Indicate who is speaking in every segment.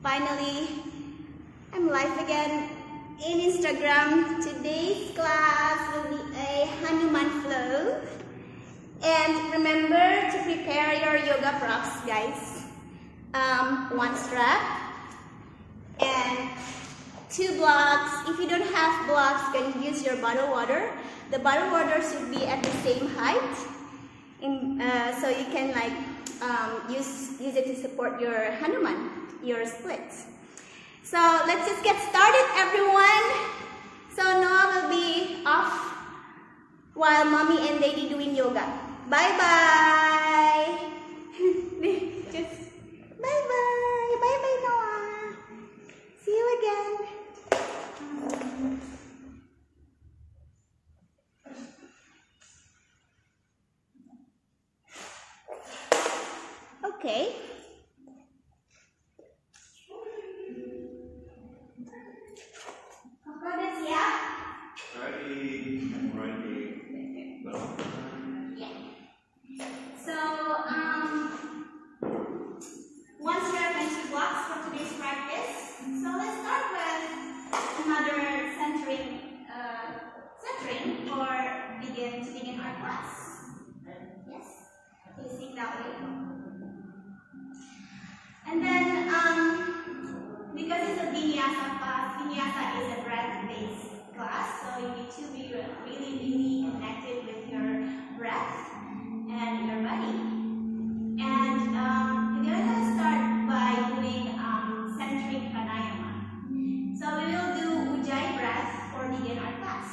Speaker 1: Finally, I'm live again in Instagram. Today's class will be a Hanuman flow. And remember to prepare your yoga props, guys. One strap and 2 blocks. If you don't have blocks, you can use your bottled water. The bottled water should be at the same height, so you can use it to support your Hanuman, your splits. So let's just get started, everyone. So Noah will be off while mommy and daddy doing yoga. Bye bye. Just bye bye. Bye bye, Noah. See you again. Okay. Udah siap?
Speaker 2: Ready.
Speaker 1: Yeah. So, one strap and 2 blocks for today's practice. So let's start with another centering for begin our class. Yes, facing that way. And then, because it's a vinyasa class, vinyasa is a breath-based class, so you need to be really connected with your breath and your body. And we're gonna start by doing centering pranayama. So we will do Ujjayi breath for begin our class.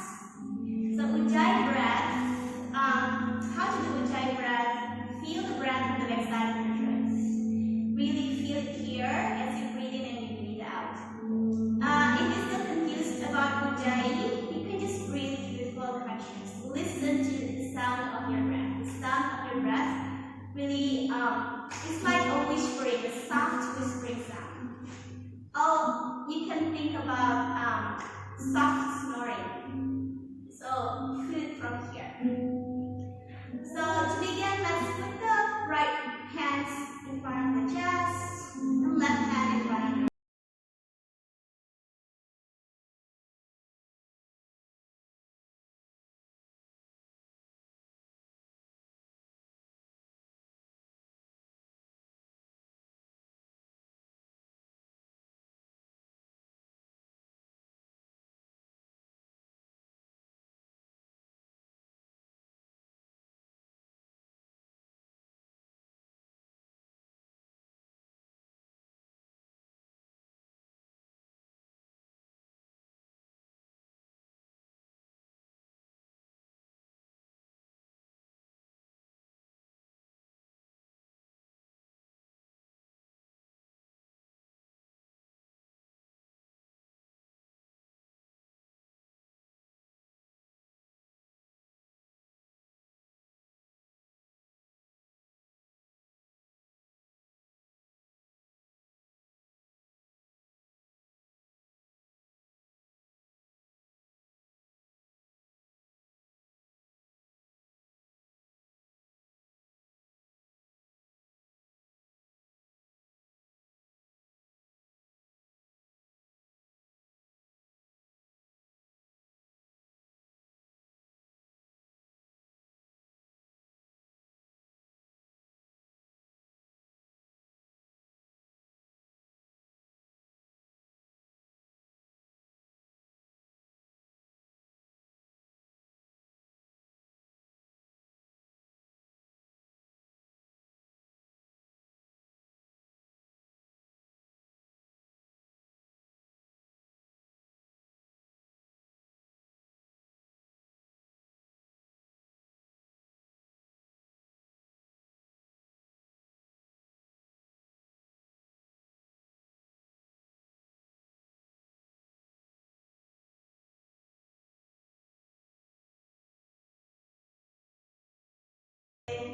Speaker 1: So Ujjayi breath, how to do Ujjayi breath? Feel the breath from the back side of your throat. Really feel it here as you breathe in and you breathe out. If you're still confused about Ujjayi, you can just breathe with full consciousness. Listen to the sound of your breath. The sound of your breath really, it's like a whispering, a soft whispering sound. Oh, you can think about soft snoring. So feel it from here. So to begin, let's put the right hands in front of the chest and left hand in front of the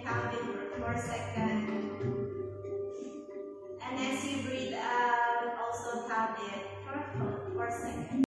Speaker 1: count it for a second. And as you breathe out, also count it for a second.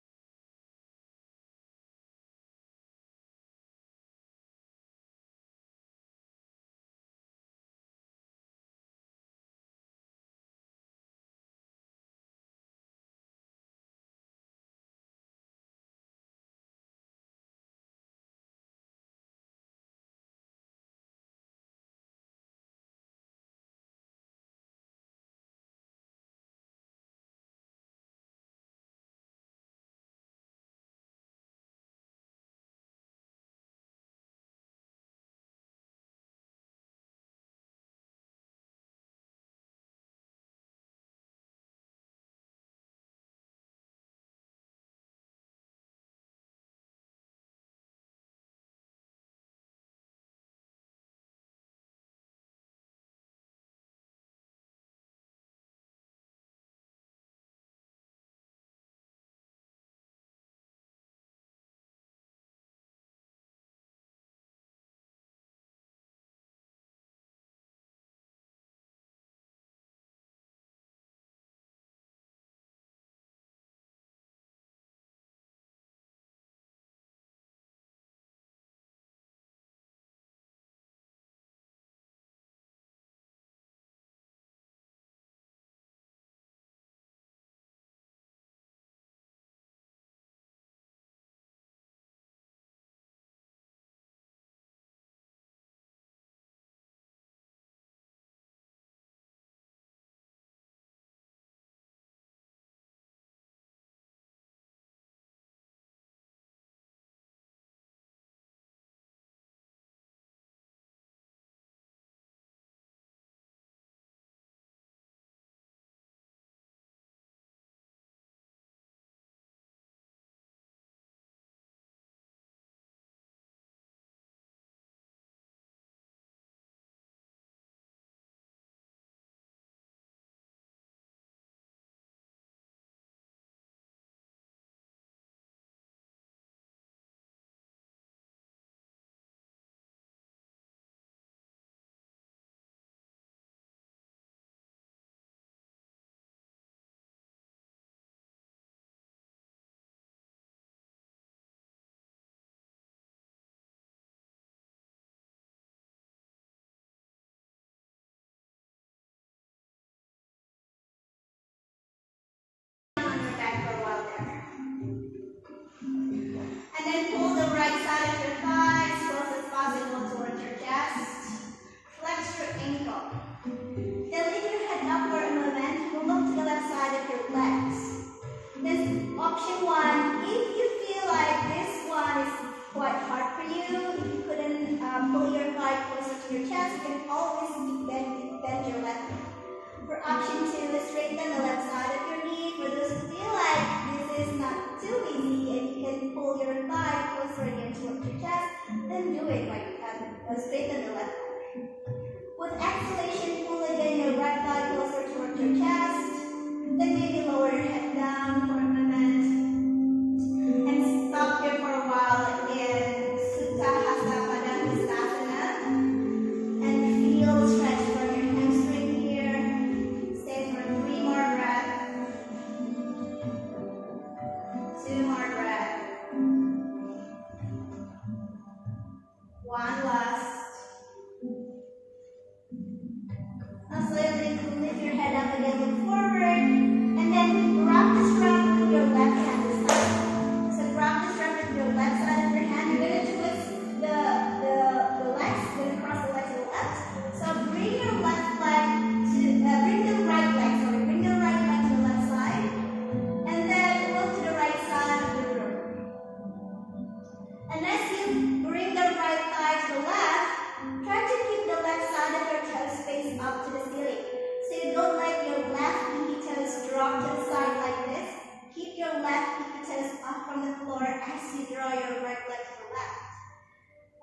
Speaker 1: as you draw your right leg to the left.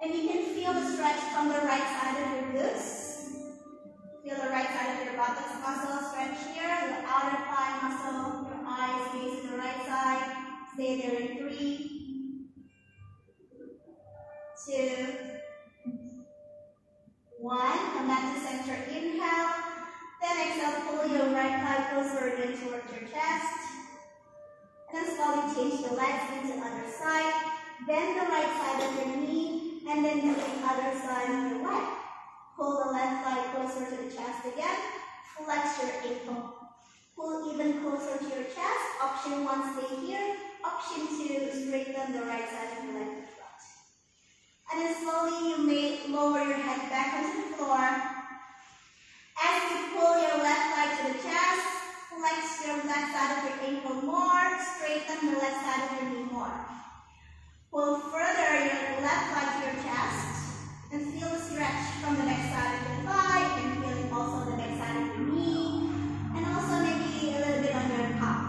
Speaker 1: And you can feel the stretch from the right side of your glutes. Feel the right side of your buttocks muscle stretch here, the outer thigh muscle, your eyes facing the right side. Stay there in 3, 2, 1. Come back to center. Inhale. Then exhale. Pull your right thigh closer again towards your chest. And then slowly change the legs into the other side. Bend the right side of your knee. And then to the other side of your leg. Pull the left thigh closer to the chest again. Flex your ankle. Pull even closer to your chest. Option 1, stay here. Option 2, straighten the right side of your leg to front. And then slowly you may lower your head back onto the floor. As you pull your left thigh to the chest, flex your left side of your ankle more. Straighten the left side of your knee more. Pull further your left thigh to your chest. And feel the stretch from the next side of your thigh, and feeling also the next side of your knee, and also maybe a little bit on your calf.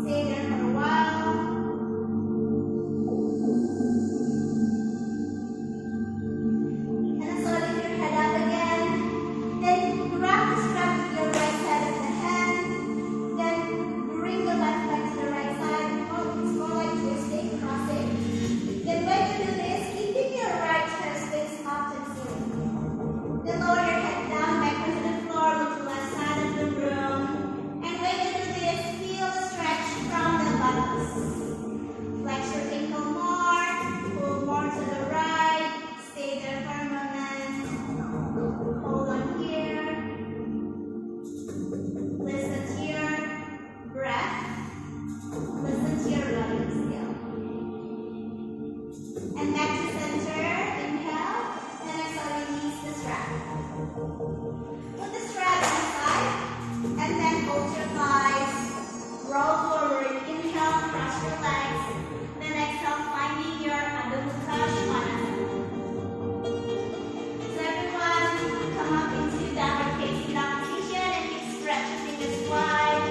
Speaker 1: Stay there for a while. And then slowly lift your head up again. Then grab the strap with your right side of the hand. Then bring the left leg to the right side. Oh, it's more like twisting, crossing. Then when you do this, keeping your right space up and through. Then lower your head down, back onto the floor, look to the left side of the room. And when you do this, feel the stretch from the buttocks. Flex your ankle more, pull more to the right, stay there for a moment. Hold on here. Listen to your breath. Listen to your body still. And back to center. Inhale. And exhale, release the strap. Put the strap inside. And then hold your thighs. Roll forward. Inhale, cross your legs. Then exhale, finding your Adho Mukha Svanasana. So everyone, come up into downward facing dog position and keep stretching fingers wide.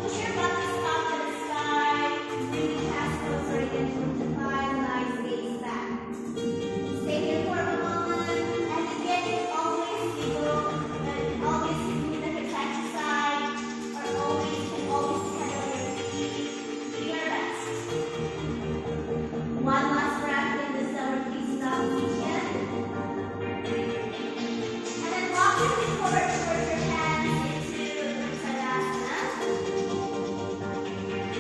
Speaker 1: Push your buttocks up to the sky. Bring the chest closer again to the thighs. Nice gaze back. Stay here for a moment. And again, always move the hips side to side. Or always pedal your feet. Do your best. One last breath in this downward facing dog position. And then walk your feet forward towards your hands into Uttanasana.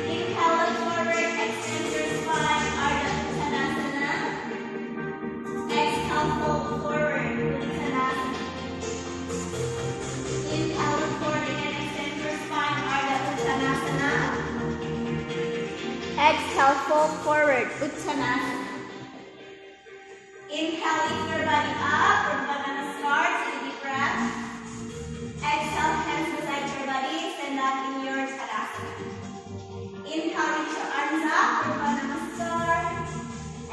Speaker 1: Inhale, look forward, extend your spine, Ardha Uttanasana. Exhale, fold forward, Uttanasana. Inhale, look forward again, extend your spine, Ardha Uttanasana. Exhale, fold forward, Uttanasana. Inhale, lift your body up, Urdhva Namaskar, take a deep breath. Exhale, hands beside your body, stand up in your Tadasana. Inhale, reach your arms up, Urdhva Namaskar.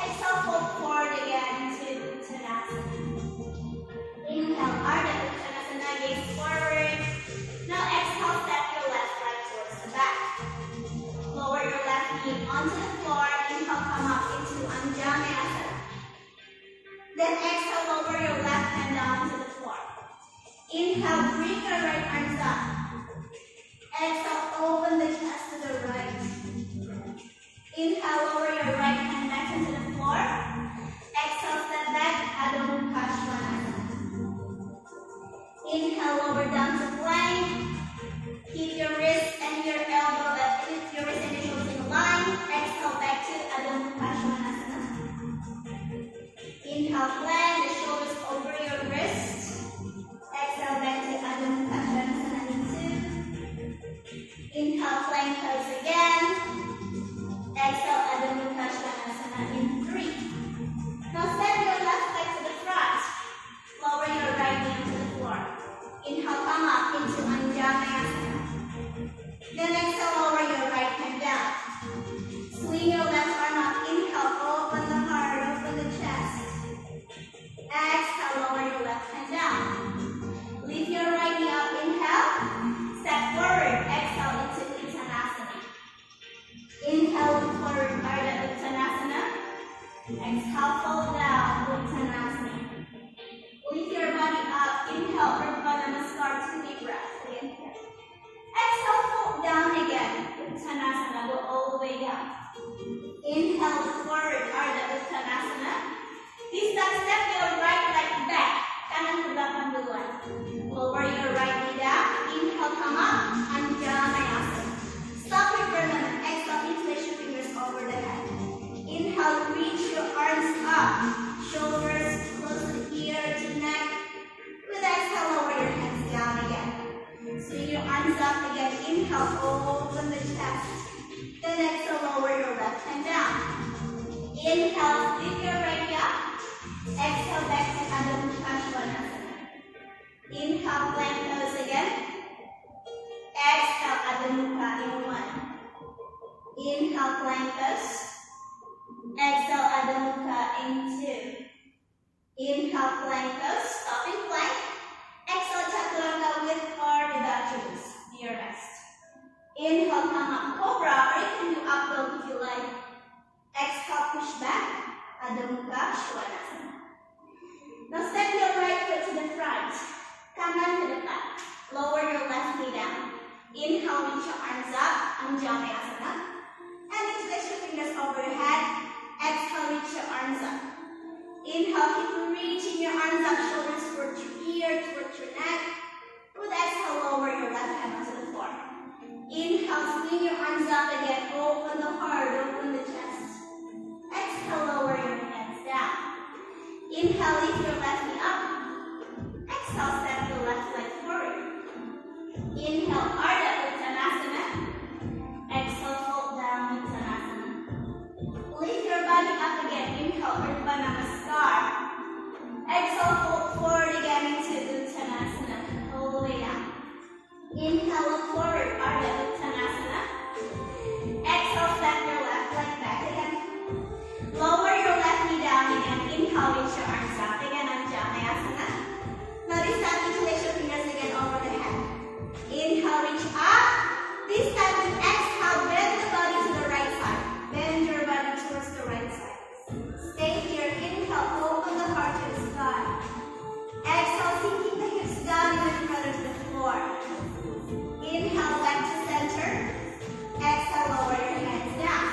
Speaker 1: Exhale, fold forward again to Uttanasana. Inhale, Ardha Uttanasana, gaze forward. Now exhale, step your left leg towards the back. Lower your left knee onto the floor. Inhale, come up into Anjaneyasana. Then exhale, lower your left hand down to the floor. Inhale, bring your right arms up. Exhale, open the chest to the right. Inhale, lower your right hand back into the floor. Exhale, step back, Adho Mukha Svanasana. Inhale, lower down to plank. Keep your wrist and your elbow, keep your wrist and your shoulders in line. Exhale, back to Adho Mukha Svanasana. Inhale, plank, the shoulders over your wrist. Exhale, back to Adho Mukha Svanasana in 2. Inhale, plank pose again. Exhale, Adho Mukha Svanasana in 3. Now step your left leg to the front. Lower your right knee to the floor. Inhale, come up into Anjaneyasana. Then exhale, lower your right hand down. Swing your left arm up. Inhale, open the heart, open the chest. Exhale, lower your left hand down. Lift your right knee up. Inhale, step forward. Exhale into Uttanasana. Inhale, look forward, Ardha Inhale, plank pose. Exhale, Adho Mukha into. Inhale, plank pose, stopping plank. Exhale, Chaturanga with or without juice. Do your best. Inhale, come up, cobra, or you can do up dog if you like. Exhale, push back. Adho Mukha, Svanasana. Now step your right foot to the front. Kanan to the back. Lower your left knee down. Inhale, reach your arms up. Anjaneyasana. And then place your fingers over your head. Exhale, reach your arms up. Inhale, keep reaching your arms up, shoulders towards your ear, towards your neck. With exhale, lower your left hand onto the floor. Inhale, swing your arms up again. Open the heart, open the chest. Exhale, lower your hands down. Inhale, lift your left knee up. Exhale, step your left leg forward. Inhale, Ardha Uttanasana. Exhale, fold down Uttanasana. Lift your body up again. Inhale, Urdhva Namaskar. Exhale, fold forward again into Uttanasana. All the way down. Inhale, look forward, Ardha Uttanasana. Exhale, step your left leg back again. Lower your left knee down again. Inhale, reach your arms out again, Anjaneyasana. Now this time, interlace your fingers again over the head. Inhale, reach up. This time with exhale, bend the body to the right side. Bend your body towards the right side. Stay here. Inhale, open the heart to the sky. Exhale, sinking the hips down even further to the floor. Inhale, back to center. Exhale, lower your hands down.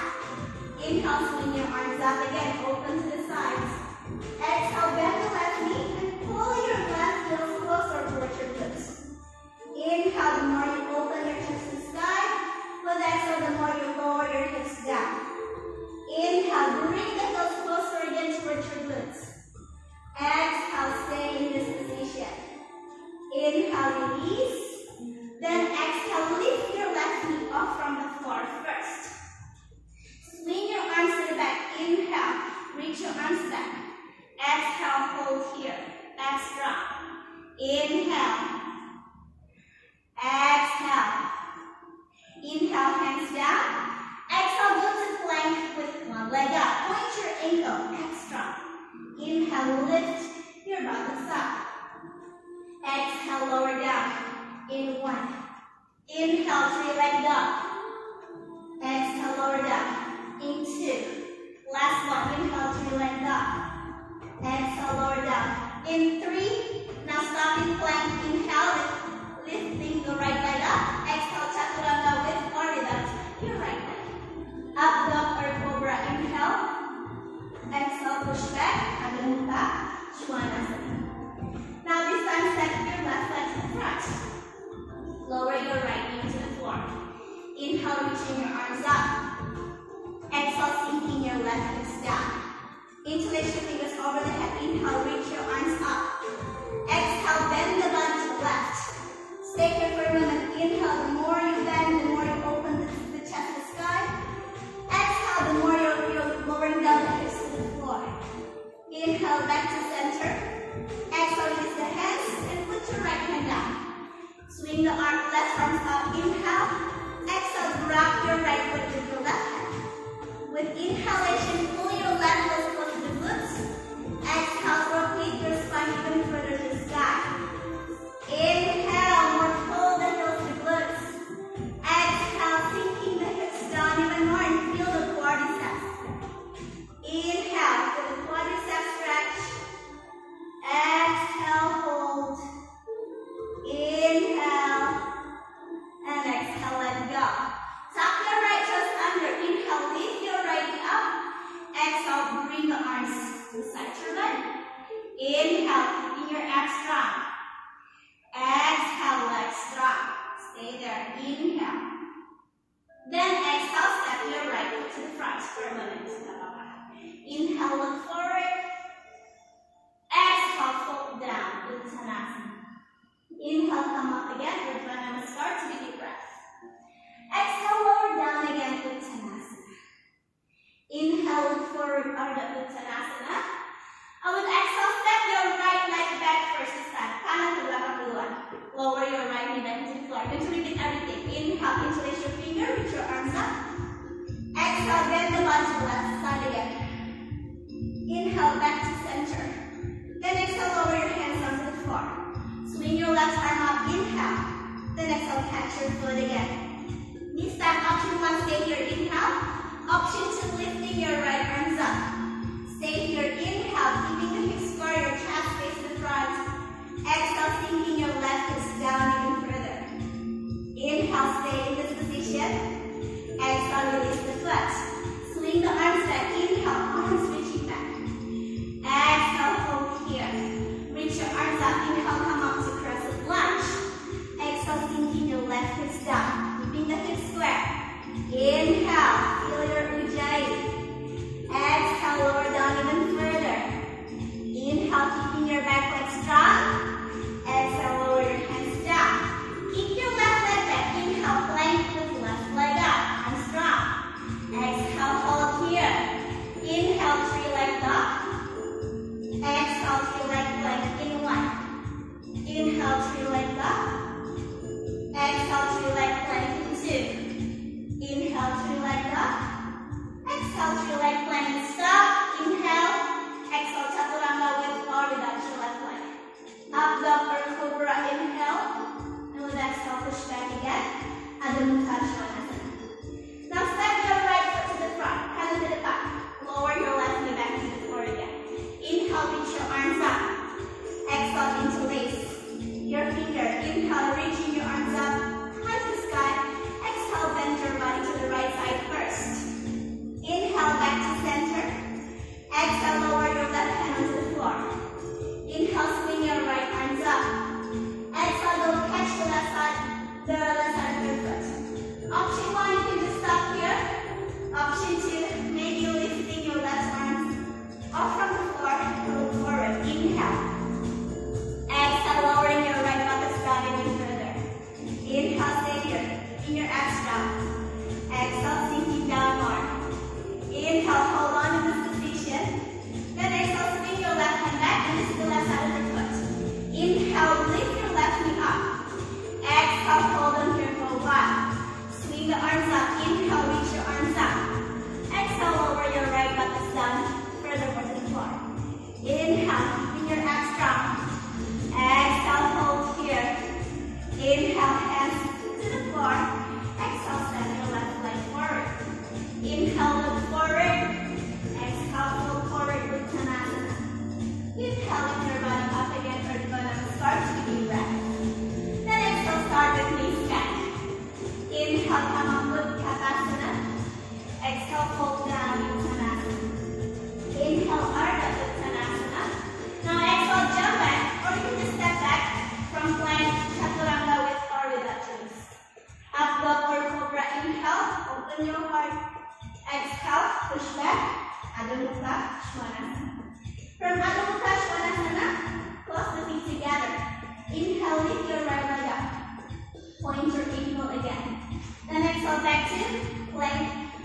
Speaker 1: Inhale, swing your arms up again, open to the sides. Exhale, bend the left knee and pull your left heels closer towards your glutes. Inhale, the more you open your chest to the sky. With exhale, the more you lower your hips down. Inhale, bring the heels closer again towards your glutes. Exhale, stay in this position. Inhale, release. Then exhale, lift your left knee off from the floor first. Swing your arms to the back. Inhale, reach your arms back. Exhale, hold here. Extra. Inhale. Exhale. Inhale, hands down. Exhale, go to plank with one leg up. Point your ankle. Extra. Inhale, lift your buttocks up. Exhale, lower down. In one. Inhale, three legs up. Exhale, lower down. In two. Last one. Inhale, three legs up. Exhale, lower down. In three. Now stop in plank. Inhale, lifting the right leg up. Exhale, Chaturanga with or without your right leg. Up dog or cobra. Inhale. Exhale, push back. Adho Mukha, Svanasana. Now this time, step your left leg to the front. Lower your right knee to the floor. Inhale, reaching your arms up. Exhale, sinking your left hips down. Interlace your fingers over the head. Inhale, reach your arms up. Exhale, bend the body to the left. Stay here for a moment. Inhale, the more you bend, the more you open the chest to the sky. Exhale, the more you're lowering down the hips to the floor. Inhale, back to center. Exhale, release the hands and put your right hand down. Swing the left arms up. Inhale. Exhale, grab your right foot with your left hand. With inhalation, pull your left heel close to the glutes. Exhale, rotate your spine even further to the sky. Inhale, more pull the heels to the glutes. Exhale, sinking the hips down even more and feel the quadriceps. Inhale, feel the quadriceps stretch. Exhale, hold. Inhale. And exhale, let go. Tuck your right toes under. Inhale, lift your right knee up. Exhale, bring the arms to the side your body. Inhale, keeping your abs strong. Exhale, legs strong. Stay there. Inhale. Then exhale, step your right foot to the front for a moment. Inhale, look forward. Exhale, fold down. Uttanasana. Inhale, come up again. Urdhva Namaskar to the deep breath. Exhale, lower down again. Uttanasana. Inhale, look forward. Ardha Uttanasana. And with exhale, step your right leg back first this time. Kanan ke belakang duluan. Lower your right knee back into the floor. Going to repeat everything. Inhale, interlace your finger, reach your arms up. stay here, inhale. Option to lifting your right arms up. Stay here, inhale, keeping the hips square, your chest face the front. Exhale, sinking your left hips down even further. Inhale, stay in this position. Exhale, release the foot. Swing the arms back. Inhale, arms reaching back. Exhale, hold here. Reach your arms up. Inhale, come up to crescent lunge. Exhale, sinking your left hips down. Keeping the hips square. Inhale, feel your ujjayi. Exhale, lower down even further. Inhale, keeping your back leg strong. Exhale, lower your hands down. Keep your left leg back. Inhale, plank with left leg up. Arms strong. Exhale, hold here. Inhale, three-leg dog. Exhale, three-leg plank in one. Inhale, three-leg dog. Exhale, three-leg plank in two. Inhale, three-leg dog. Exhale, three-leg plank. Stop. Inhale. Exhale, chaturanga with or without your left leg. Up dog or cobra. Inhale. And with exhale, push back again. Adho Mukha Svanasana. Now step your right foot to the front, hand to the back. Lower your left knee back to the floor again. Inhale, reach your arms up. Exhale, interlace your finger. Inhale, reaching your arms up, hand to sky. Exhale, bend your body to the right side first. Inhale, back to center. Exhale, lower your left hand onto the floor. Inhale, swing your right arms up. Exhale, go catch the left side of your foot. Option one, you can just stop here. Option two, maybe lifting your left arms off from the floor and go forward. Inhale. Exhale, lowering your right buttocks down even further. Inhale, stay here. In your abs down. Exhale, sinking down more. Inhale, hold on in this position. Then exhale, swing your left hand back and this is the left side of your foot. Inhale, lift your left knee up. Exhale, hold on here for a while. Swing the arms up. Inhale, reach your arms up. Exhale, lower your right buttocks down further to the floor. Inhale, keeping your abs strong. Exhale, hold here. Inhale, hands to the floor. Exhale, step your left leg forward. Inhale, look forward. Exhale, fold forward with Uttanasana. Inhale, lift your body up again for the bottom. Start to deep breath. Then exhale, start with knee scan. Inhale, come up with Katasana. Exhale, fold down Uttanasana. Inhale, Ardha Uttanasana. Now exhale, jump back, or you can just step back from plank, chaturanga with or without twist. Up dog or cobra. Inhale, open your heart. Exhale, push back. Adho Mukha Svanasana. From Adho Mukha Svanasana, close the feet together. Inhale, lift your right leg up. Point your ankle again. Then exhale, back to plank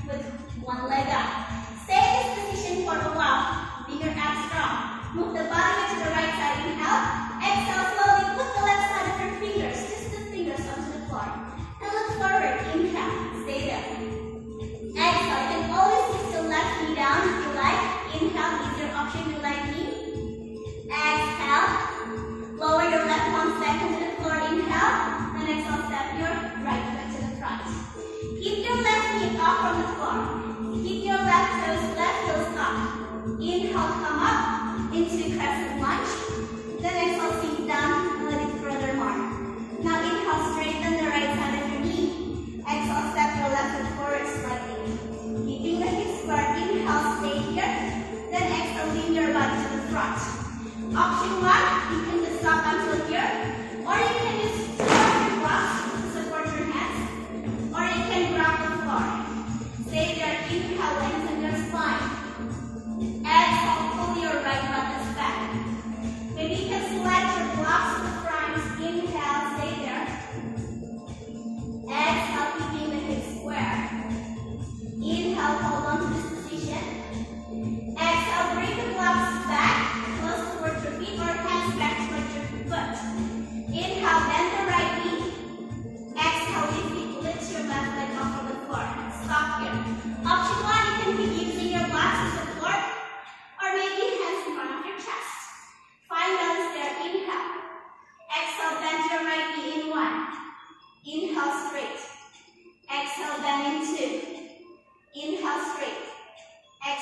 Speaker 1: with one leg up. Stay in this position for a while. Bring your abs strong. Move the body weight to the right side. Inhale. Exhale, slowly put the left side of your fingers, just the fingers onto the floor. And look forward. Inhale. Stay there. Exhale. You can always lift the left knee down if you like. Inhale. Is your option you like knee. Exhale. Lower your left palm back into the floor. Inhale. And exhale, step your right foot to the front. Keep your left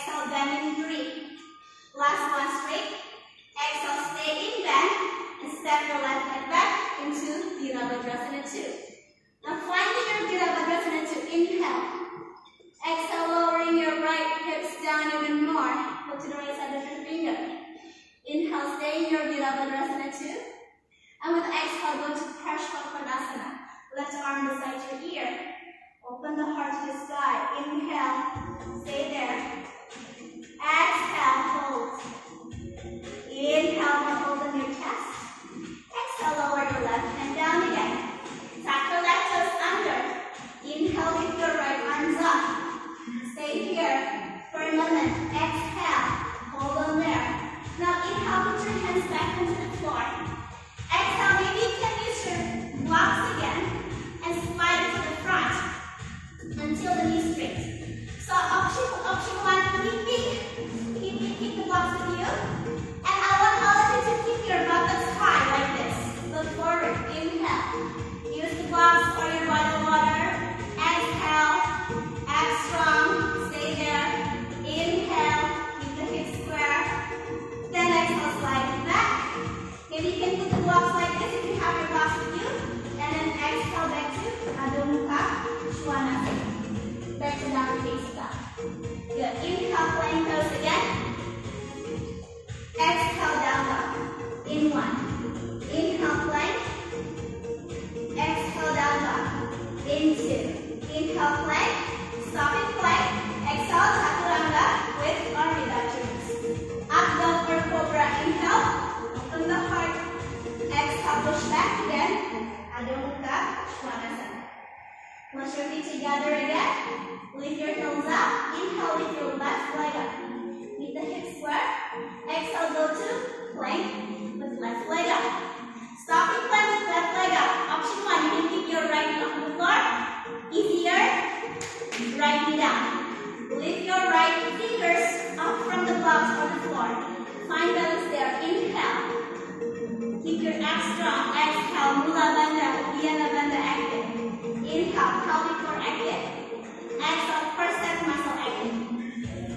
Speaker 1: Exhale, bend in 3. Last one, straight. Exhale, stay in bend. And step your left leg back into Virabhadrasana 2. Now finding your Virabhadrasana 2, inhale. Exhale, lowering your right hips down even more. Go to the right side of your finger. Inhale, stay in your Virabhadrasana 2. And with exhale, go to Parshva. Left arm beside your ear. Open the heart to the sky. Inhale, stay there. Exhale, hold. Inhale, hold on your chest. Exhale, lower your left hand down again. Tuck your left toes under. Inhale, lift your right arms up. Stay here for a moment. Exhale, hold on there. Now inhale, put your hands back onto the floor. Exhale, maybe you can use your blocks again and slide to the front until the knee straight. So option 1, keep the blocks with you. And I want all of you to keep your buttocks high like this. Look forward. Inhale. Use the blocks or your bottle water. Exhale. Act strong. Stay there. Inhale. Keep the hips square. Then exhale, slide it back. Maybe you can put the blocks like this if you have your blocks with you. And then exhale back to Adho Mukha Svanasana. Back to down face down. Good. Inhale, plank pose again. Exhale, down dog. In 1. Inhale, plank. Exhale, down dog. In 2. Inhale, plank. Stop in plank. Exhale, chaturanga with or without your knees. Up dog or cobra. Inhale. Open the heart. Exhale, push back again. Adho Mukha Svanasana. Push your feet together again. Lift your heels up. Inhale, lift your left leg up. Meet the hips square. Exhale, go to plank with left leg up. Stop in plank with left leg up. Option 1, you can keep your right knee on the floor. Easier, right knee down. Lift your right fingers up from the blocks on the floor. Find balance there. Inhale. Keep your abs strong. Exhale, Mula Bandha, Uddiyana Bandha active. Inhale, pelvic floor active. Exhale, first step muscle active.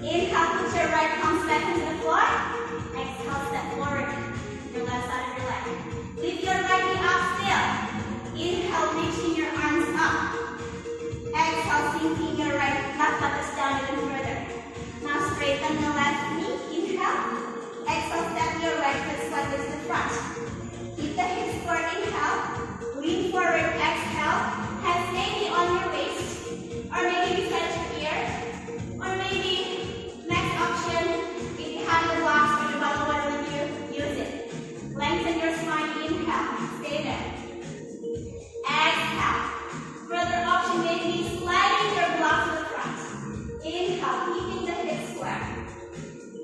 Speaker 1: Inhale, put your right palms back into the floor. Exhale, step forward. Your left side of your leg. Lift your right knee up still. Inhale, reaching your arms up. Exhale, sinking your left buttocks down even further. Now straighten the left knee. Inhale. Exhale, step your right foot slightly to the front. Keep the hips square. Inhale. Lean forward. Exhale. Hands maybe on your waist. Or maybe beside your ear. Or maybe next option, if you have the blocks or the bottle water with you, use it. Lengthen your spine. Inhale. Stay there. Exhale. Further option may be sliding your blocks to the front. Inhale. Keeping the hips square.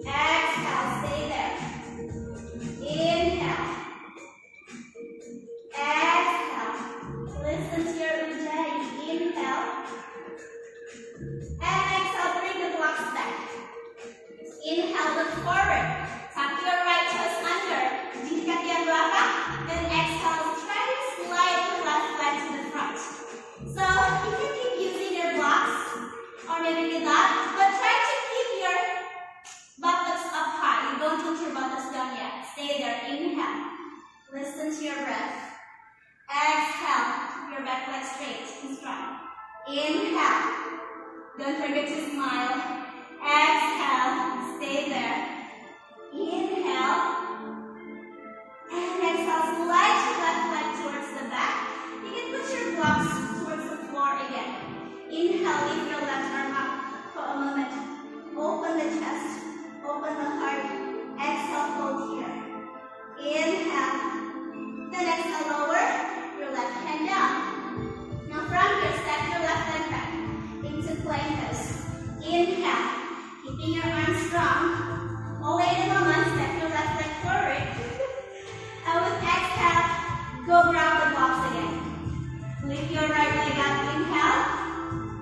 Speaker 1: Exhale. Stay there. Inhale. Exhale. Listen to your ujjayi. Inhale. And exhale, bring the blocks back. Inhale, look forward. Tuck your right toes under. Jika kaki yang belakang. Then exhale, try to slide the left leg to the front. So you can keep using your blocks, or maybe without, but try to keep your buttocks up high. You don't put your buttocks down yet. Stay there. Inhale. Listen to your breath. Exhale. Keep your back leg straight and strong. Inhale. Don't forget to smile. Exhale. Stay there. Inhale. And exhale. Slide your left leg towards the back. You can put your blocks towards the floor again. Inhale. Lift your left arm up for a moment. Open the chest. Open the heart. Exhale. Hold here. Inhale. Then exhale. Lower your left hand down. Now from here, step your left leg back into plank pose. Inhale, keeping your arms strong. Oh, wait a moment, step your left leg forward. And with exhale, go grab the blocks again. Lift your right leg up, inhale.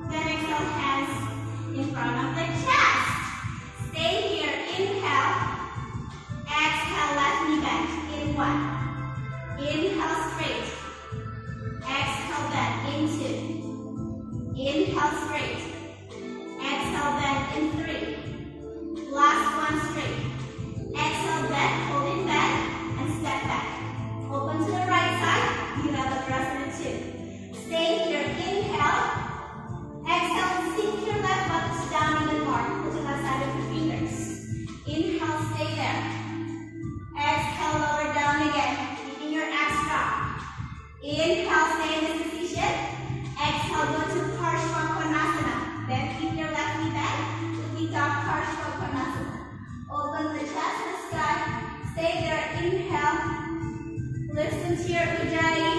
Speaker 1: Then exhale, hands in front of the chest. Stay here, inhale. Exhale, left knee bend in 1. Inhale, straight. Exhale, bend in 2. Inhale, straight. Exhale, bend in 3. Inhale, stay in this position. Exhale, go to Parshva. Then keep your left knee bent. Looking down, Parshva. Open the chest to the sky. Stay there. Inhale. Listen to your Ujjayi.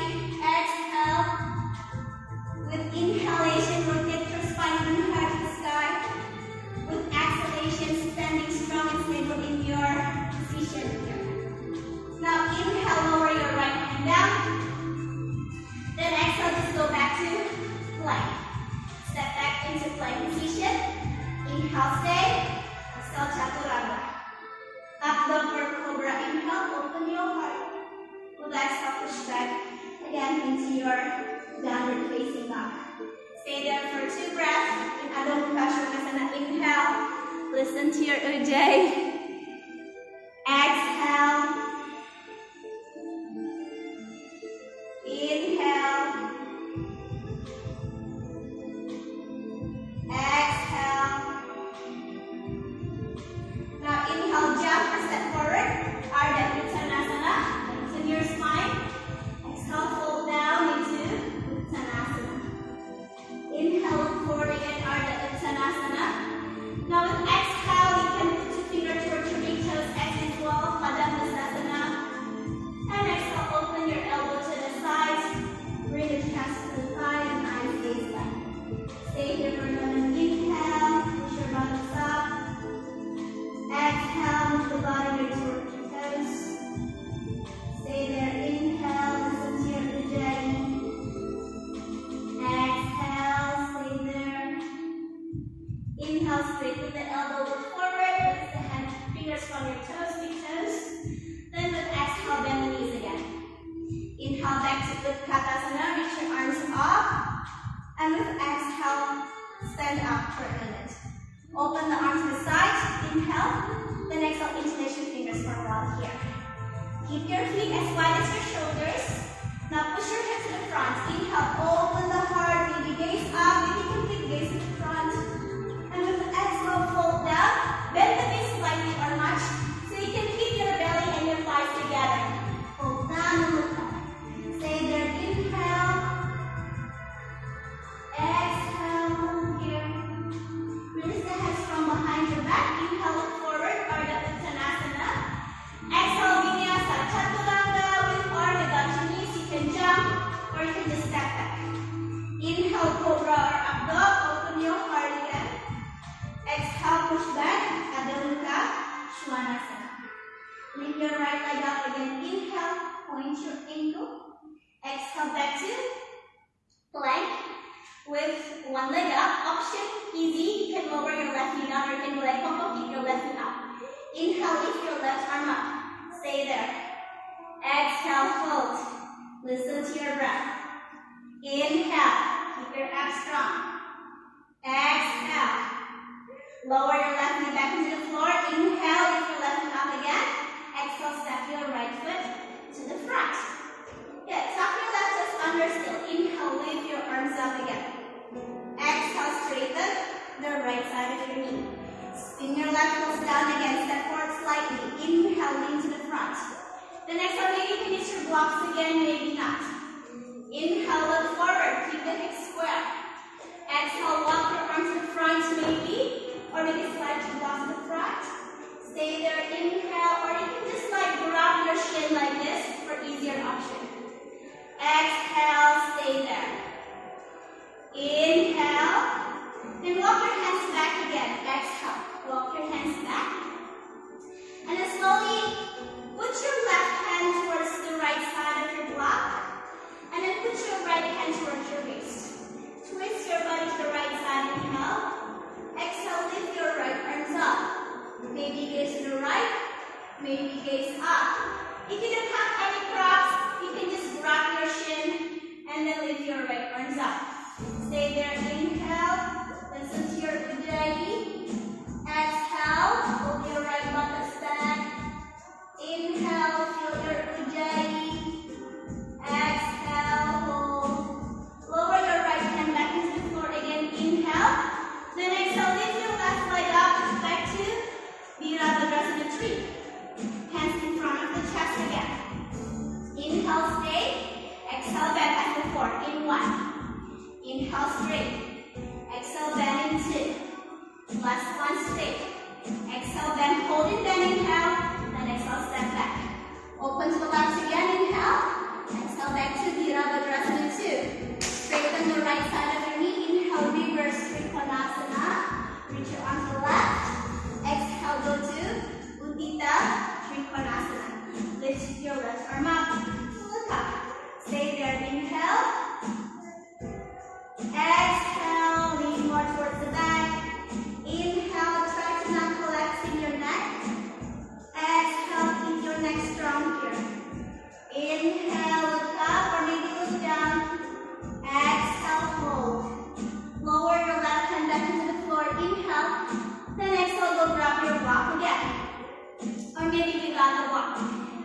Speaker 1: Exhale. With inhalation, rotate your spine even higher to the sky. With exhalation, standing strong and stable in your position here. Now inhale, lower your right hand down. Then exhale, just go back to plank. Step back into plank position. Inhale, stay. Exhale, chaturanga. Up dog or cobra. Inhale, open your heart. With exhale, push back again into your downward facing dog. Stay there for 2 breaths. In Adho Mukha Svanasana, inhale. Listen to your Ujjayi. Exhale. Inhale. Exhale. Now inhale, jump or step forward. Ardha Uttanasana. Lengthen your spine. Exhale, fold down into Uttanasana. Inhale, look forward again, Ardha Uttanasana. Now with exhale, you can put your finger towards your big toes, exhale as well, Padangusthasana. And exhale, open your elbow to the sides. Bring the chest to the thigh and eyes gaze back. Stay here for a moment. Inhale, push your buttocks up. Exhale, move the body weight towards your toes. Stay there. Inhale, listen to your Ujjayi. Exhale, stay there. Inhale, straighten the elbow, look forward. Release the hand, fingers from your toes, big toes. Then with exhale, bend the knees again. Inhale, back to Utkatasana, reach your arms up. And with exhale, stand up for a minute. Open the arms to the side. Inhale. Then exhale, interlace your fingers for a while here. Keep your feet as wide as your shoulders. Now push your head to the front. Inhale, open the heart, maybe gaze up, maybe complete gaze to the front. And with the exhale, fold down. Bend the knees slightly or much, so you can keep your belly and your thighs together. Fold down and look up. Stay there. Inhale. Exhale, hold here. Release the hands from behind your back. Inhale, look forward, Ardha Uttanasana. Exhale, Vinyasa Chaturanga with or without your knees. You can jump or you can just step back. Inhale, cobra or up dog. Open your heart again. Exhale, push back. Adho Mukha Svanasana. Lift your right leg up again. Inhale, point your ankle. Exhale, back to plank. With one leg up, option easy. You can lower your left knee down or you can go like pop, keep your left knee up. Inhale, lift your left arm up. Stay there. Exhale, hold. Listen to your breath. Inhale, keep your abs strong. Exhale. Lower your left knee back into the floor. Inhale, lift your left knee up again. Exhale, step your right foot to the front. Good. Tuck your left chest under still. Inhale, lift your arms up again. Exhale, straighten the right side of your knee. Spin your left toes down again. Step forward slightly. Inhale, lean to the front. Then exhale, maybe you can use your blocks again, maybe not. Inhale, look forward. Keep the hips square. Exhale, walk your arms to the front maybe. Or maybe slide your blocks to the front. Stay there. Inhale, or you can just like grab your shin like this for easier option. Exhale, stay there. Inhale. Then walk your hands back again. Exhale. Walk your hands back. And then slowly put your left hand towards the right side of your block. And then put your right hand towards your waist. Twist your body to the right side. Inhale.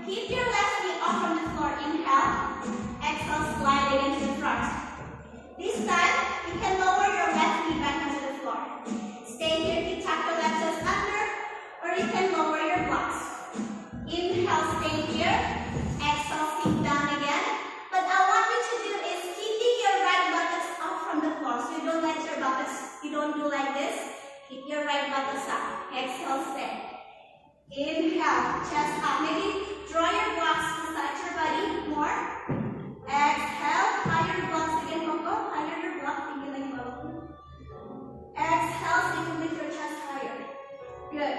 Speaker 1: Keep your left knee off from the floor. Inhale. Exhale, slide again to the front. This time, you can lower your left knee back onto the floor. Stay here, you tuck your left toes under, or you can lower your blocks. Inhale, stay here. Exhale, sink down again. But I want you to do is keeping your right buttocks up from the floor. So you don't let your buttocks, you don't do like this. Keep your right buttocks up. Exhale, stay. Inhale, chest up. Maybe draw your blocks beside your body more. Exhale, higher your blocks again, Coco. Higher your blocks, thinking like balloon. Exhale, stick with your chest higher. Good.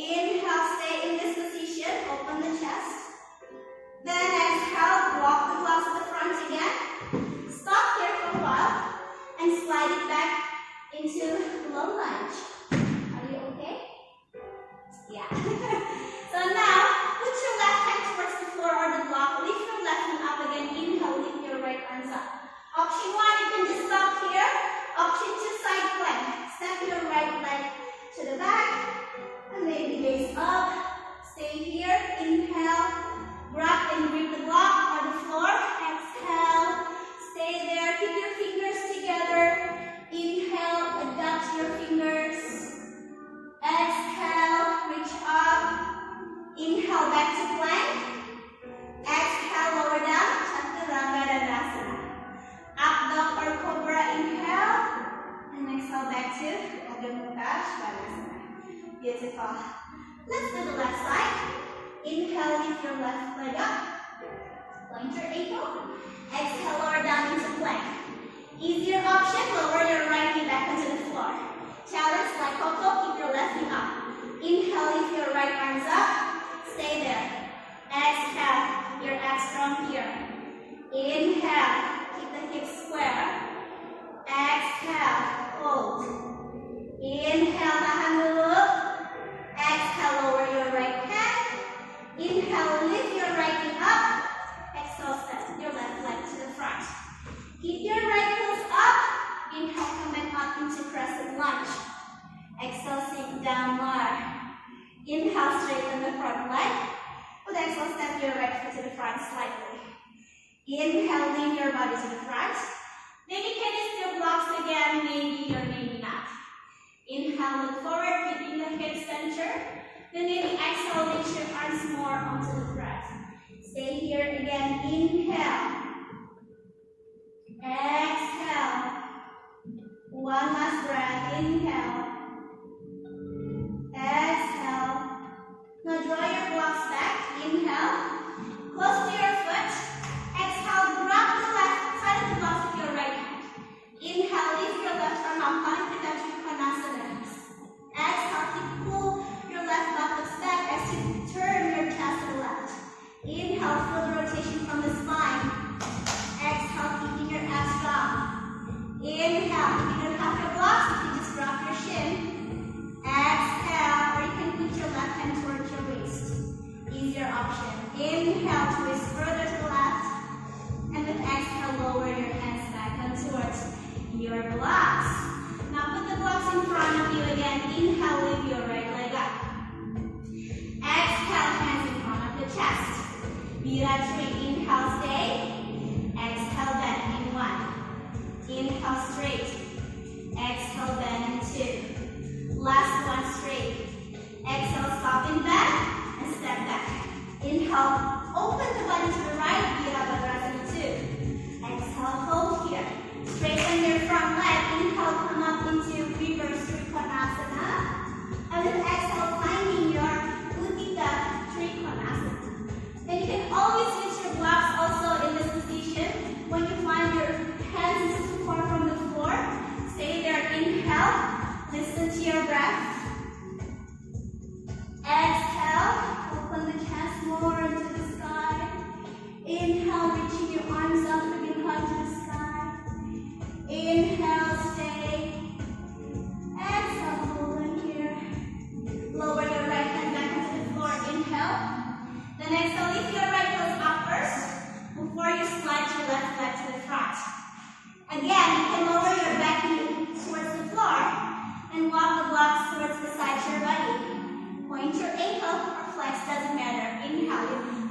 Speaker 1: Inhale, stay in this position. Open the chest. Then exhale, walk the blocks to the front again. Stop here for a while and slide it back into low lunge. Are you okay? Yeah. So now, put your left hand towards the floor or the block. Lift your left knee up again. Inhale, lift your right arms up. Option 1, you can just stop here. Option 2, side plank. Step your right leg to the back. And maybe gaze up. Stay here. Inhale. Grab and grip the block or the floor. Exhale. Stay there. Keep your fingers together. Inhale. Adapt your fingers. Exhale. Reach up. Inhale back to plank. Exhale, lower down. Chaturanga Dandasana. Up dog or cobra. Inhale. And exhale back to Adho Mukha Svanasana. Beautiful. Let's do the left side. Inhale, lift your left leg up. Point your ankle. Exhale, lower down into plank. Easier option, lower your right knee back onto the floor. Challenge like Coco, keep your left knee up. Inhale, lift your right arms up. Stay there. Exhale, keep your abs strong here. Inhale, keep the hips square. Exhale, hold. Inhale, tahan dulu. Exhale, lower your right hand. Inhale, lift your right knee up. Exhale, step your left leg to the front. Keep your right heels up. Inhale, come back up into crescent lunge. Exhale, sink down lower. Inhale, straighten the front leg. With exhale, step your right foot to the front slightly. Inhale, lean your body to the front. Then you can use your blocks again, maybe or maybe not. Inhale, look forward, keeping the hips centered. Then maybe exhale, reach your arms more onto the front. Stay here again. Inhale. Exhale. One last breath. Inhale. Exhale. Now draw your blocks back. Inhale. Close to your foot. Exhale. Grab the left side of the blocks with your right hand. Inhale. Lift your left arm up. Coming to Konasana. Exhale. Pull your left buttocks back as you turn your chest to the left. Inhale. Feel the rotation from the spine. Exhale. Keeping your abs strong. Inhale. If you don't have your blocks, you can just drop your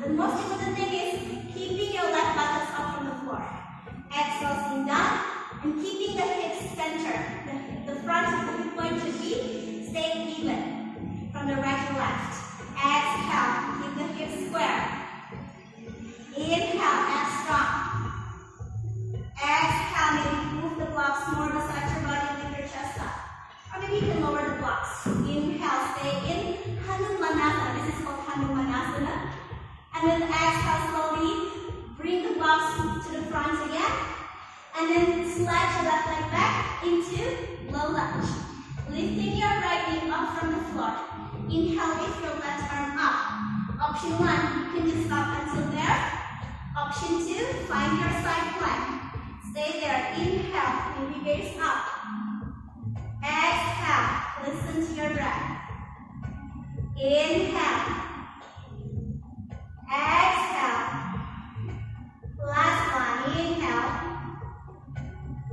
Speaker 1: The most important thing is keeping your left buttocks up from the floor. Exhale, sink down, and keeping the hips centered. The front of the hip point should be staying even from the right to left. Exhale, keep the hips square. Inhale, and strong. Exhale, maybe move the blocks more beside your body, lift your chest up. Or maybe you can lower the blocks. Inhale, stay in Hanumanasana. This is called Hanumanasana. And then exhale, slowly bring the blocks to the front again. And then slide your left leg back into low lunge. Lifting your right knee up from the floor. Inhale, lift your left arm up. Option 1, you can just stop until there. Option 2, find your side plank. Stay there. Inhale, maybe gaze up. Exhale, listen to your breath. Inhale. Exhale. Last one. Inhale.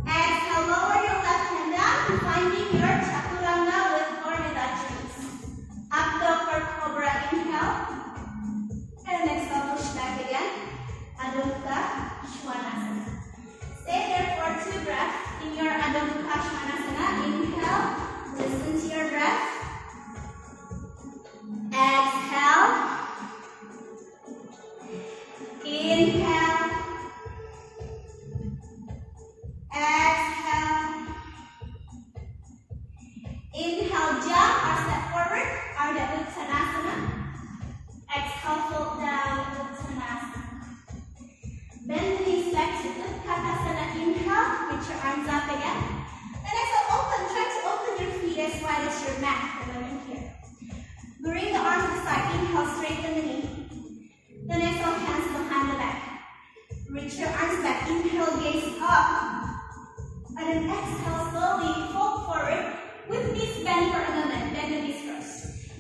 Speaker 1: Exhale, lower your left hand down, finding your chaturanga with or without trees. Up dog or cobra, inhale. And exhale, push back again. Adho Mukha Svanasana. Stay there for 2 breaths in your Adho Mukha Svanasana. Inhale, listen to your breath. Exhale. Inhale. Exhale. Inhale, jump or step forward, Ardha Uttanasana. Exhale, fold down, Uttanasana. Bend the knees back to Utkatasana. Inhale, reach your arms up again. Then exhale, try to open your feet as wide as your mat. The moment here. Bring the arms to the side. Inhale, straighten the knee. Then exhale, hands behind the back. Reach your arms back. Inhale, gaze up. And then exhale, slowly fold forward with knees bent for a moment. Bend the knees first.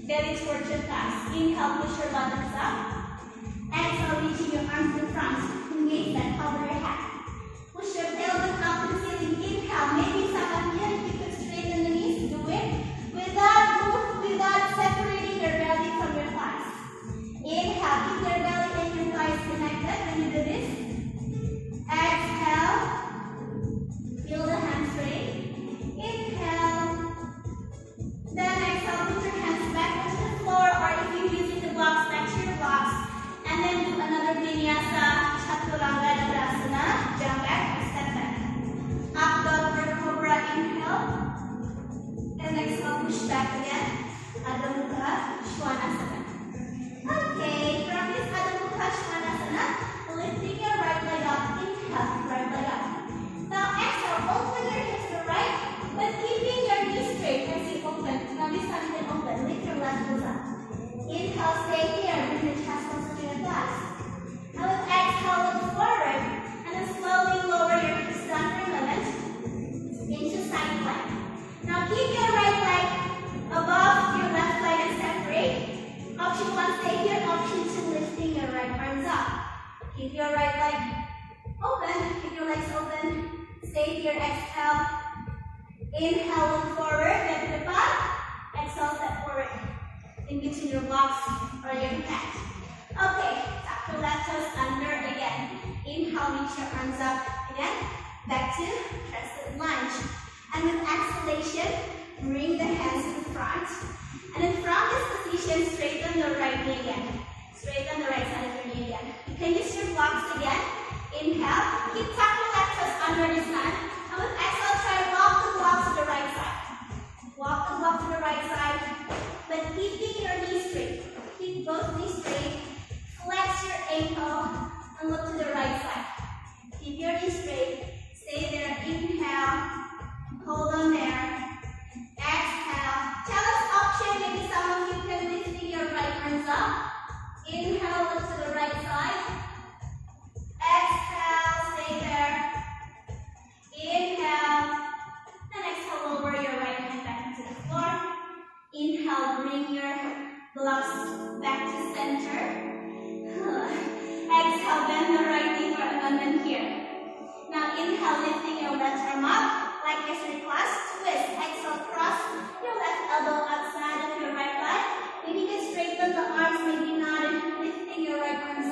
Speaker 1: Belly towards your thighs. Inhale, push your buttocks up. Exhale, reaching your arms to the front. Engage that, cover your head. Push your tailbone up to the ceiling. Inhale, maybe Samadhi, if you could straighten the knees, do it. Without separating your belly from your thighs. Inhale, keep your belly and your thighs connected when you do this. Exhale. Feel the hamstring. Inhale. Then exhale, put your hands back onto the floor, or if you're using the blocks, back to your blocks. And then do another vinyasa, chaturanga dandasana. Jump back, step back. Up dog or cobra, inhale. And exhale, push back again. Adho Mukha Svanasana. Okay, from this Adho Mukha Svanasana, lifting your right leg up. Inhale, right leg up. Now exhale, open your hips to the right, but keeping your knees straight as you open. Now this time you can open. Lift your left toes up. Inhale, stay here. Bring the chest closer to your thighs. And with exhale, look forward. And then slowly lower your hips down for a moment into side plank. Now keep your right leg above your left leg and separate. Option 1, stay here. Option 2, lifting your right arms up. Keep your right leg open. Keep your legs open. Stay here. Exhale. Inhale, look forward. Bend the back. Exhale, step forward. In between your blocks or your mat. Okay, tap your left toes under again. Inhale, reach your arms up again. Back to crescent lunge. And with exhalation, bring the hands to the front. And then from this position, straighten the right knee again. Straighten the right side of your knee again. You can use your blocks again. Inhale, keep tapping your left toes under this time. And with exhale, try to walk the blocks to the right side. Walk the block to the right side, but keeping your knees straight. Keep both knees straight. Flex your ankle and look to the right side. Keep your knees straight. Stay there. Inhale. Hold on there. Exhale. Tell us option. Maybe some of you can lift your right arms up. Inhale, look to the right side. Exhale. Stay there. Inhale. Then exhale, lower your right hand back into the floor. Inhale, bring your blocks back to center. Exhale, bend the right knee for a moment here. Now inhale, lifting your left arm up, like yesterday class, twist. Exhale, cross your left elbow outside of your right leg. Maybe you can straighten the arms, maybe not, lifting your right arms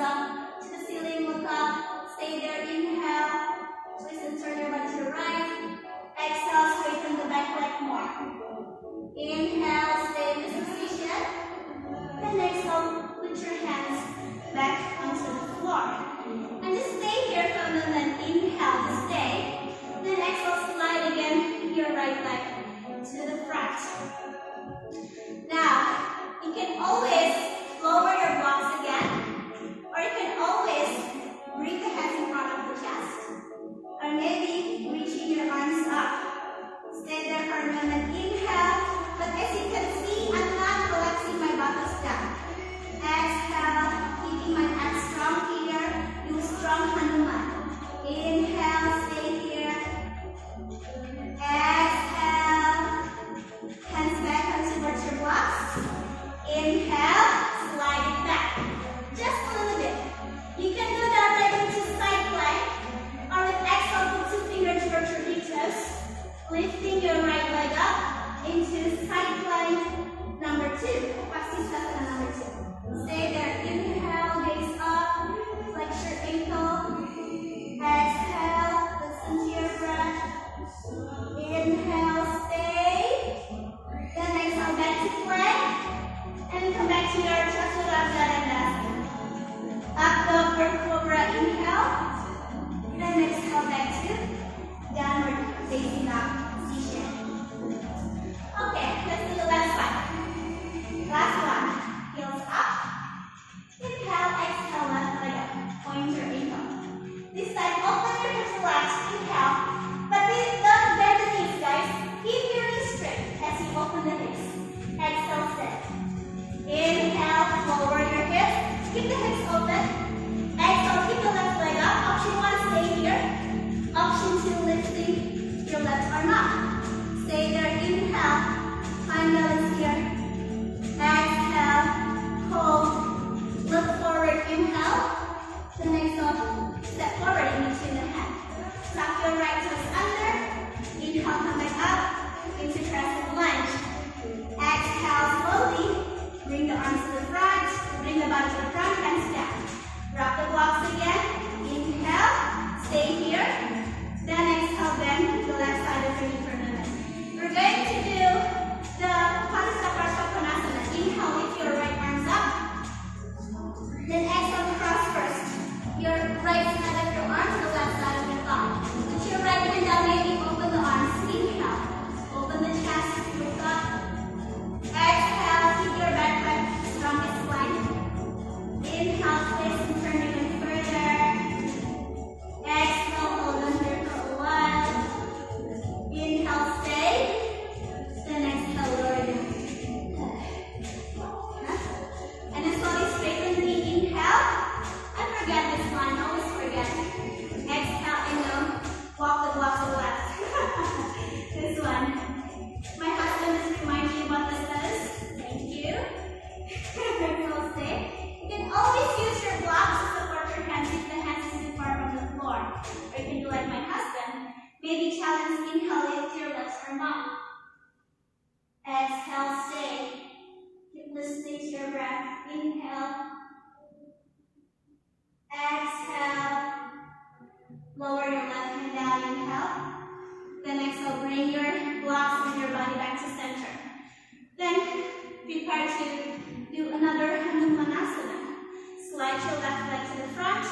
Speaker 1: your left leg to the front.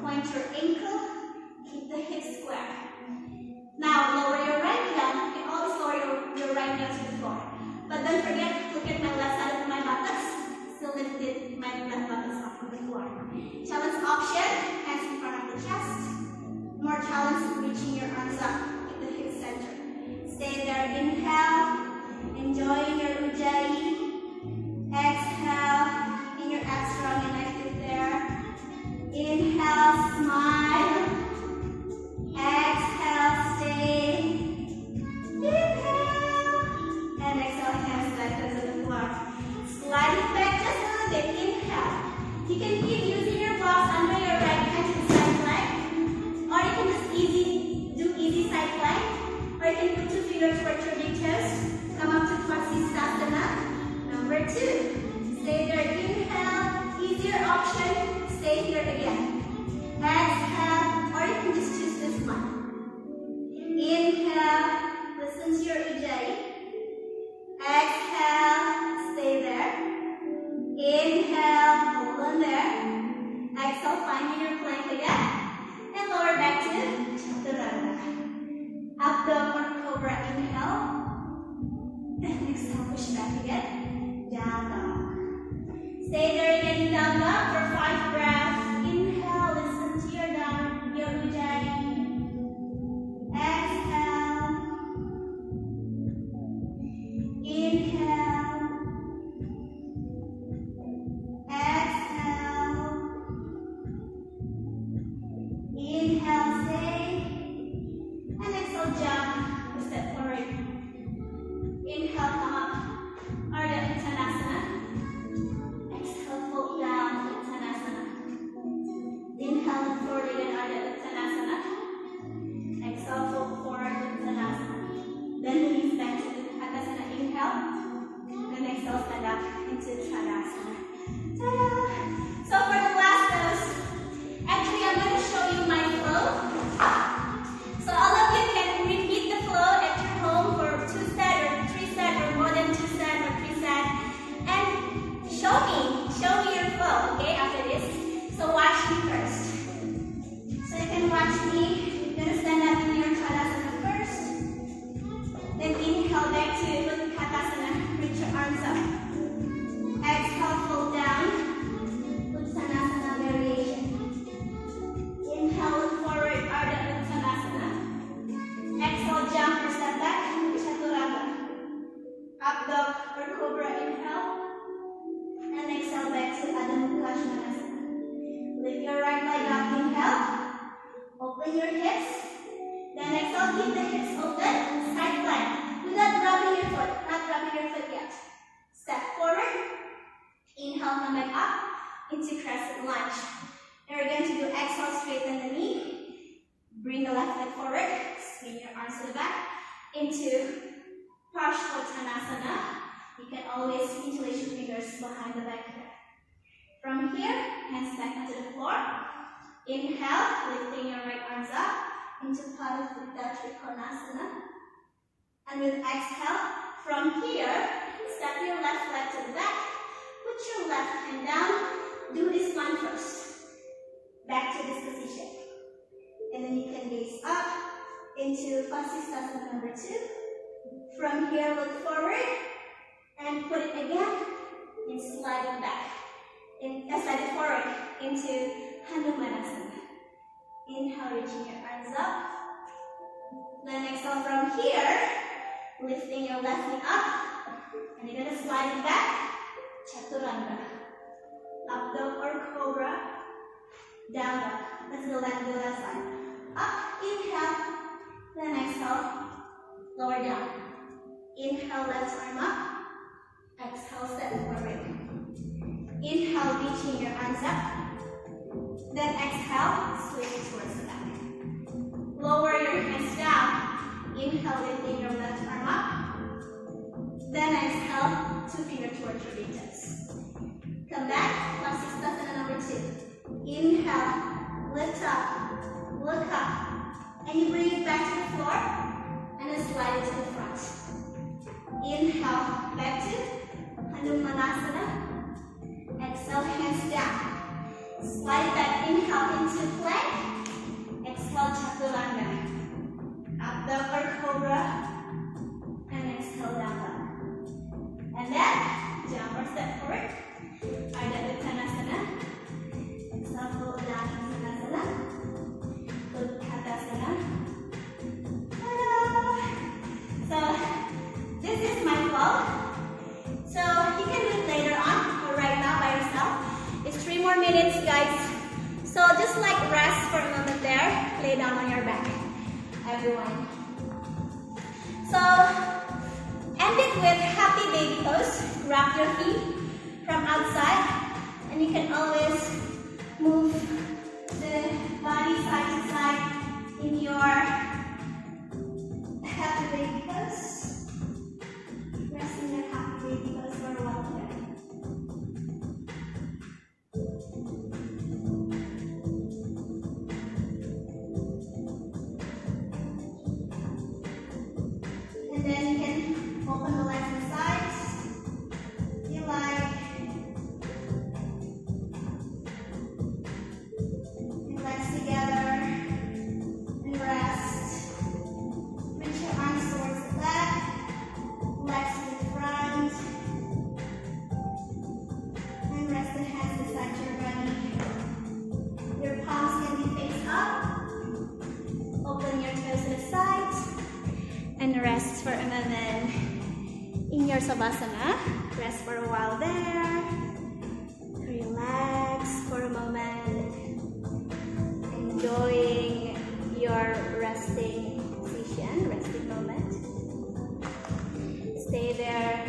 Speaker 1: Point your ankle. Keep the hips square. Now lower your right heel. You can always lower your right heel to the floor. But don't forget to look at my left side of my buttocks. Still lifted my left buttocks off from the floor. Challenge option, hands in front of the chest. More challenge, reaching your arms up. Keep the hips center. Stay there. Inhale. Enjoy your ujjayi. Exhale. In your abs strong and active there. Inhale, smile. Exhale, stay. Inhale. And exhale, hands back to the floor. Slide it back just a little bit. Inhale. You can keep using your blocks under your right hand to the side plank. Or you can just do easy side plank. Or you can put 2 fingers towards your big toes. Come up to Vasisthasana. Number 2. Stay there. Inhale. Easier option. Stay here again. Exhale. Or you can just choose this one. Inhale. Listen to your ujjayi. Exhale. Stay there. Inhale. Hold on there. Exhale. Find your plank again. And lower back to Chaturanga. Up dog or cobra. Inhale. And exhale. Push back again. Down dog. Stay there again in down dog for 5 breaths. Inhale. Listen to your ujjayi. Exhale. Inhale. Exhale. Inhale, stay. And exhale, jump. We step forward. Inhale, come up. Ardha Uttanasana. Exhale, fold down. Uttanasana. Inhale, look forward again. Ardha Uttanasana. Exhale, fold forward. Uttanasana. Then release back to the Uttanasana. Inhale. Then exhale, stand up into Tadasana. Ta-da! So for the last pose, actually I'm going to show you my flow. So all of you can repeat the flow at your home for 2 sets or 3 sets or more than 2 sets or 3 sets. And show me your flow, okay, after this. So watch me first. So you can watch me. You're going to stand up in your Tadasana first. Then inhale back to Utkatasana. Reach your arms up. Exhale, fold down. Uttanasana variation. Inhale, look forward. Ardha Uttanasana. Exhale, jump or step back. Chaturanga. Up dog or cobra. Inhale. And exhale back to Adho Mukha Svanasana. Lift your right leg up. Inhale. Open your hips. Then exhale, keep the hips open. Side plank. Without rubbing your foot. Not rubbing your foot yet. Step forward. Inhale, come back up into crescent lunge. And we're going to do exhale, straighten the knee. Bring the left leg forward. Swing your arms to the back into Parsvottanasana. You can always interlace your fingers behind the back here. From here, hands back onto the floor. Inhale, lifting your right arms up into Padangusthha Trikonasana. And with exhale, from here, step your left leg to the back. Put your left hand down. Do this one first. Back to this position. And then you can gaze up into Vasisthasana number 2. From here, look forward. And put it again. And slide it back. Slide it forward into Hanumanasana. Inhale, reaching your arms up. Then exhale from here. Lifting your left knee up. And you're going to slide it back. Chaturanga. Up dog or cobra. Down dog. Let's go back to the left side. Up, inhale. Then exhale. Lower down. Inhale, left arm up. Exhale, step forward. Inhale, reaching your arms up. Then exhale, swing towards the back. Lower your hands down. Inhale, lifting your left arm up. Then exhale, 2 fingers towards your big toes. Come back, Vasisthasana number 2. Inhale, lift up, look up. And you bring it back to the floor. And then slide it to the front. Inhale, back to Hanumanasana. Exhale, hands down. Slide that inhale into plank. Exhale, chaturanga. Upper cobra. And exhale, down dog. And then, jump or step forward. Ardha Uttanasana. Exhale, fold down into Uttanasana. Utkatasana. So, this is my flow. So, you can do it later on or right now by yourself. It's 3 more minutes, guys. So, just like rest for a moment there. Lay down on your back, everyone. So, end it with happy baby pose. Wrap your feet from outside. And you can always move the body side to side in your happy baby pose. Rest in your happy baby pose for a while there. And then you can open the legs and sides if you like. And legs together and rest. Reach your arms towards the back, legs to the front, and rest the hands beside your body. Your palms can be face up. Open your toes to the sides and rest for a moment in your Savasana. Rest for a while there. Relax for a moment. Enjoying your resting position, resting moment. Stay there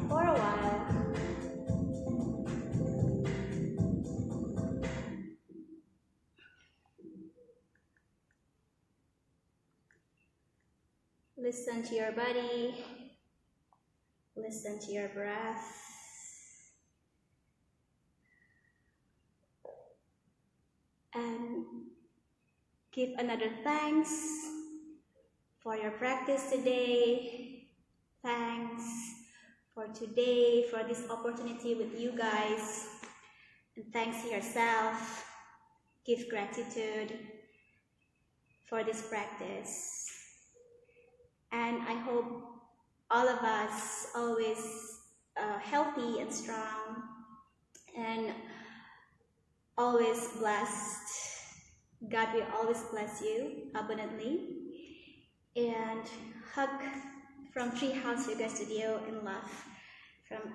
Speaker 1: for a while. Listen to your body. Listen to your breath. And give another thanks for your practice today. Thanks for today, for this opportunity with you guys. And thanks to yourself. Give gratitude for this practice. And I hope all of us always healthy and strong and always blessed. God will always bless you abundantly. And hug from Treehouse Yoga Studio in love.